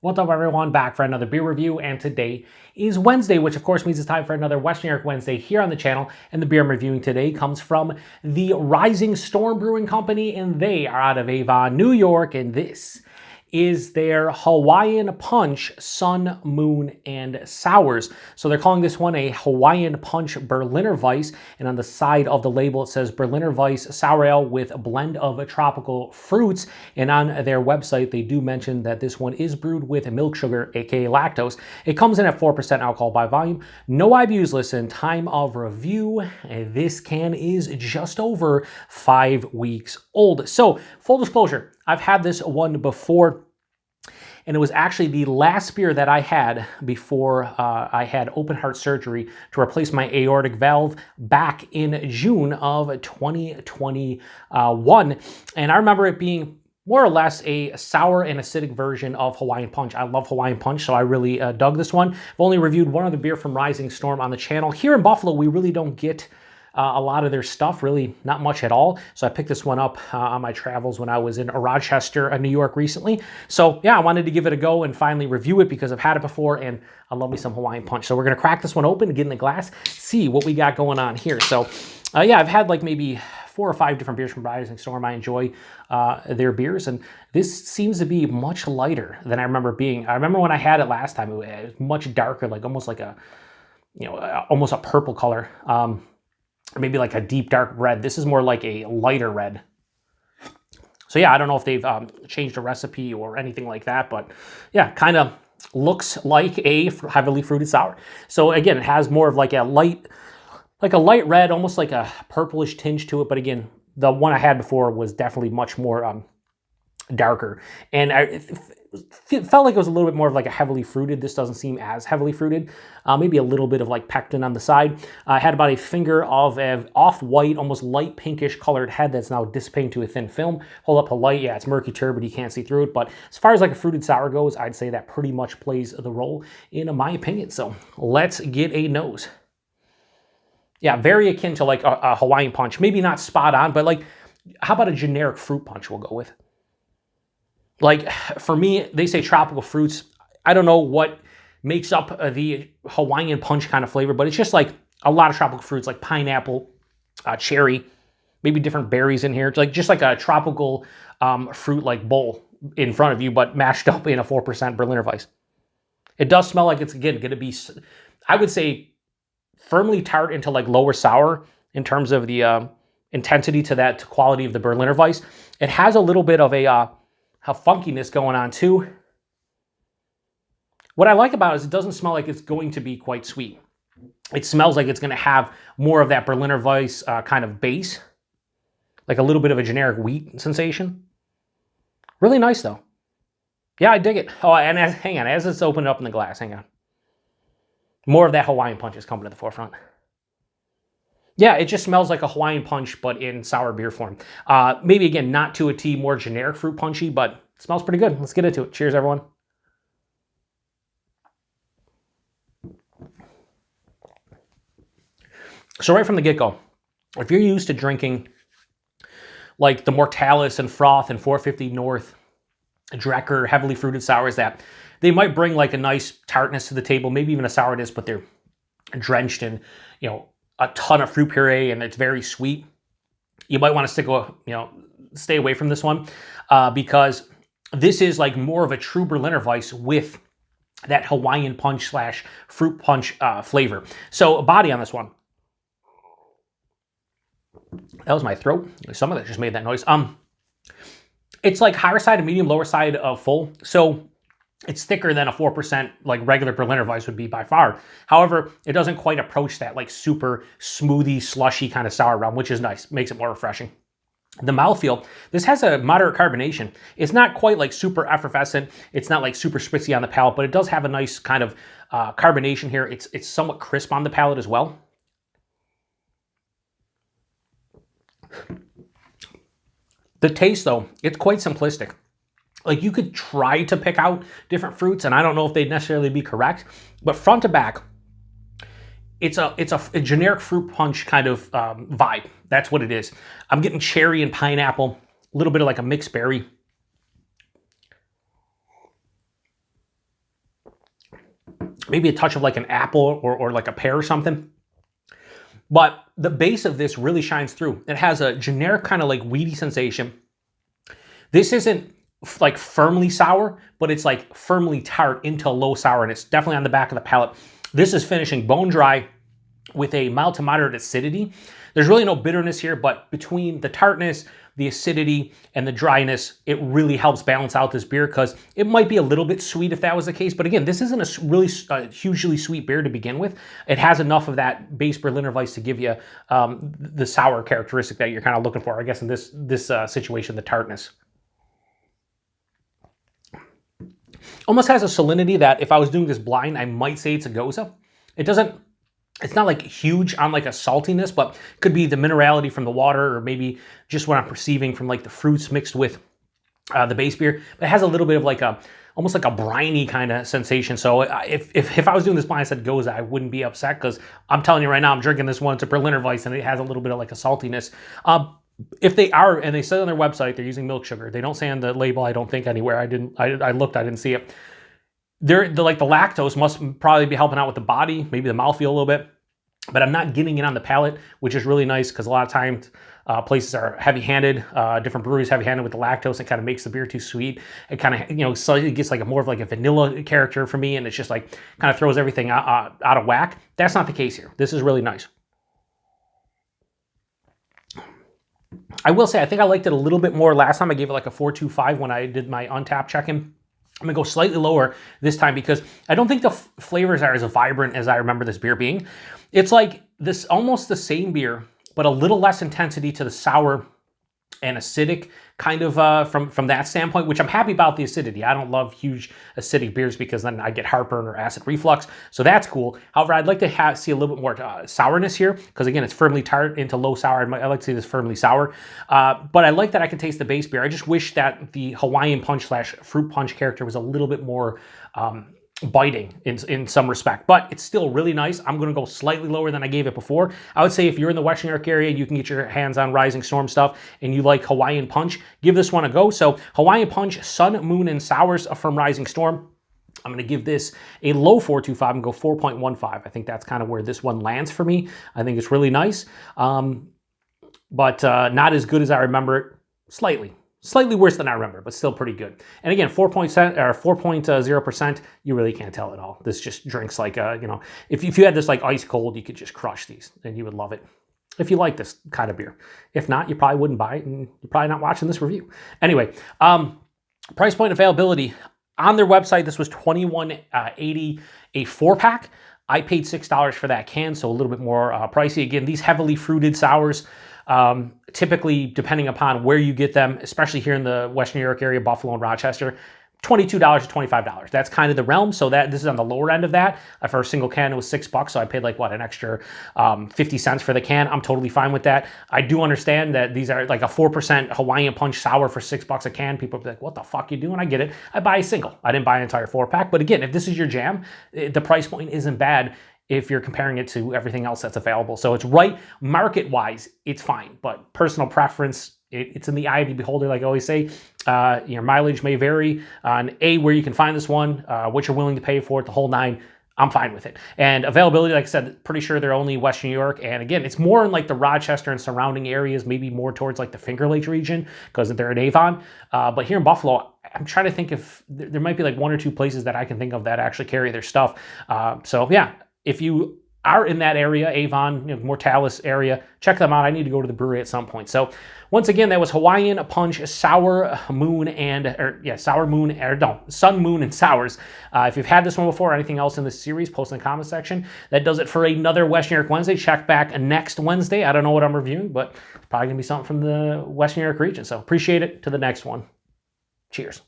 What's up, everyone? Back for another beer review, and today is Wednesday, which of course means it's time for another Western New York Wednesday here on the channel. And the beer I'm reviewing today comes from the Rising Storm Brewing Company, and they are out of Avon, New York, and this is their Hawaiian Punch Sun, Moon, and Sours. So they're calling this one a Hawaiian Punch Berliner Weisse, and on the side of the label it says Berliner Weisse Sour Ale with a blend of tropical fruits. And on their website they do mention that this one is brewed with milk sugar, aka lactose. It comes in at 4% alcohol by volume. No IBUs listed. Time of review, this can is just over 5 weeks old. So full disclosure, I've had this one before, and it was actually the last beer that I had before I had open heart surgery to replace my aortic valve back in June of 2021. And I remember it being more or less a sour and acidic version of Hawaiian Punch. I love Hawaiian Punch, so I really dug this one. I've only reviewed one other beer from Rising Storm on the channel. Here in Buffalo, we really don't get a lot of their stuff, really not much at all. So I picked this one up on my travels when I was in Rochester, New York recently. So yeah, I wanted to give it a go and finally review it because I've had it before and I love me some Hawaiian Punch. So we're gonna crack this one open, get in the glass, see what we got going on here. So yeah, I've had like maybe 4 or 5 different beers from Rising Storm. I enjoy their beers, and this seems to be much lighter than I remember being. I remember when I had it last time, it was much darker, like almost like a, you know, almost a purple color. Maybe like a deep dark red. This is more like a lighter red. So yeah, I don't know if they've changed a recipe or anything like that, but yeah, kind of looks like a heavily fruited sour. So again, it has more of like a light red, almost like a purplish tinge to it. But again, the one I had before was definitely much more darker, and it felt like it was a little bit more of like a heavily fruited. This doesn't seem as heavily fruited. Maybe a little bit of like pectin on the side. I had about a finger of off-white, almost light pinkish colored head that's now dissipating to a thin film. Hold up a light, yeah, it's murky turbid, you can't see through it. But as far as like a fruited sour goes, I'd say that pretty much plays the role in my opinion. So let's get a nose. Yeah, very akin to like a Hawaiian Punch. Maybe not spot on, but like, how about a generic fruit punch we'll go with? Like, for me, they say tropical fruits. I don't know what makes up the Hawaiian Punch kind of flavor, but it's just like a lot of tropical fruits, like pineapple, cherry, maybe different berries in here. It's like just like a tropical fruit like bowl in front of you, but mashed up in a 4% Berliner Weisse. It does smell like it's, again, going to be, I would say, firmly tart into like lower sour in terms of the intensity to that quality of the Berliner Weisse. It has a little bit of a funkiness going on too. What I like about it is it doesn't smell like it's going to be quite sweet. It smells like it's going to have more of that Berliner Weisse kind of base, like a little bit of a generic wheat sensation. Really nice though. Yeah, I dig it. Oh, and hang on, as it's opened up in the glass, hang on. More of that Hawaiian Punch is coming to the forefront. Yeah, it just smells like a Hawaiian Punch, but in sour beer form. Maybe, again, not to a T, more generic fruit punchy, but it smells pretty good. Let's get into it. Cheers, everyone. So right from the get-go, if you're used to drinking like the Mortalis and Froth and 450 North, Drecker, heavily fruited sours, that they might bring like a nice tartness to the table, maybe even a sourness, but they're drenched in, you know, a ton of fruit puree and it's very sweet. You might want to stay away from this one because this is like more of a true Berliner Weisse with that Hawaiian Punch / fruit punch flavor. So body on this one. That was my throat. Some of that just made that noise. It's like higher side of medium, lower side of full. So it's thicker than a 4% like regular Berliner Weisse would be by far. However, it doesn't quite approach that like super smoothie, slushy kind of sour realm, which is nice. Makes it more refreshing. The mouthfeel, this has a moderate carbonation. It's not quite like super effervescent. It's not like super spritzy on the palate, but it does have a nice kind of carbonation here. It's somewhat crisp on the palate as well. The taste though, it's quite simplistic. Like you could try to pick out different fruits, and I don't know if they'd necessarily be correct, but front to back, it's a generic fruit punch kind of vibe. That's what it is. I'm getting cherry and pineapple, a little bit of like a mixed berry. maybe a touch of like an apple or like a pear or something. But the base of this really shines through. It has a generic kind of like weedy sensation. This isn't like firmly sour, but it's like firmly tart into low sour, and it's definitely on the back of the palate. This is finishing bone dry with a mild to moderate acidity. There's really no bitterness here, but between the tartness, the acidity, and the dryness, it really helps balance out this beer, because it might be a little bit sweet if that was the case. But again, this isn't a really hugely sweet beer to begin with. It has enough of that base Berliner Weisse to give you the sour characteristic that you're kind of looking for, I guess, in this situation, the tartness. Almost has a salinity that if I was doing this blind, I might say it's a Goza. It's not like huge on like a saltiness, but could be the minerality from the water, or maybe just what I'm perceiving from like the fruits mixed with the base beer. But it has a little bit of like almost like a briny kind of sensation. So if I was doing this blind, I said Goza, I wouldn't be upset, because I'm telling you right now, I'm drinking this one. It's a Berliner Weisse, and it has a little bit of like a saltiness. If they are, and they said on their website, they're using milk sugar. They don't say on the label, I don't think, anywhere. I looked, I didn't see it. Like the lactose must probably be helping out with the body, maybe the mouthfeel a little bit, but I'm not getting it on the palate, which is really nice, because a lot of times places are heavy-handed, different breweries heavy-handed with the lactose. It kind of makes the beer too sweet. It kind of, slightly gets like more of like a vanilla character for me, and it's just like kind of throws everything out of whack. That's not the case here. This is really nice. I will say, I think I liked it a little bit more last time. I gave it like a 4.25 when I did my Untappd check-in. I'm gonna go slightly lower this time, because I don't think the flavors are as vibrant as I remember this beer being. It's like this almost the same beer, but a little less intensity to the sour and acidic kind of from that standpoint, which I'm happy about the acidity. I don't love huge acidic beers, because then I get heartburn or acid reflux. So that's cool. However, I'd like to see a little bit more sourness here, because again, it's firmly tart into low sour. I like to see this firmly sour. But I like that I can taste the base beer. I just wish that the Hawaiian Punch / fruit punch character was a little bit more biting in some respect, but it's still really nice. I'm going to go slightly lower than I gave it before. I would say if you're in the Western New York area, you can get your hands on Rising Storm stuff, and you like Hawaiian Punch, give this one a go. So Hawaiian Punch Sun, Moon, and Sours from Rising Storm. I'm going to give this a low 4.25 and go 4.15. I think that's kind of where this one lands for me. I think it's really nice, but not as good as I remember it. Slightly worse than I remember, but still pretty good. And again, 4.0%, you really can't tell at all. This just drinks like, if you had this like ice cold, you could just crush these and you would love it if you like this kind of beer. If not, you probably wouldn't buy it, and you're probably not watching this review. Anyway, price point availability. On their website, this was $21.80 a 4-pack. I paid $6 for that can, so a little bit more pricey. Again, these heavily fruited sours, typically, depending upon where you get them, especially here in the Western New York area, Buffalo and Rochester, $22 to $25. That's kind of the realm. So this is on the lower end of that. For a single can, it was $6, so I paid like an extra 50 cents for the can. I'm totally fine with that. I do understand that these are like a 4% Hawaiian Punch sour for $6 a can. People be like, "What the fuck you doing?" I get it. I buy a single. I didn't buy an entire 4-pack. But again, if this is your jam, the price point isn't bad if you're comparing it to everything else that's available. So it's right market-wise, it's fine. But personal preference, it's in the eye of the beholder, like I always say. Your mileage may vary on where you can find this one, what you're willing to pay for it, the whole nine. I'm fine with it. And availability, like I said, pretty sure they're only Western New York. And again, it's more in like the Rochester and surrounding areas, maybe more towards like the Finger Lakes region, because they're in Avon. But here in Buffalo, I'm trying to think if there might be like 1 or 2 places that I can think of that actually carry their stuff. So yeah, if you are in that area, Avon, Mortalis area, check them out. I need to go to the brewery at some point. So once again, that was Hawaiian Punch Sun, Moon, and Sours. If you've had this one before or anything else in this series, post in the comment section. That does it for another Western New York Wednesday. Check back next Wednesday. I don't know what I'm reviewing, but it's probably going to be something from the Western New York region. So appreciate it. To the next one. Cheers.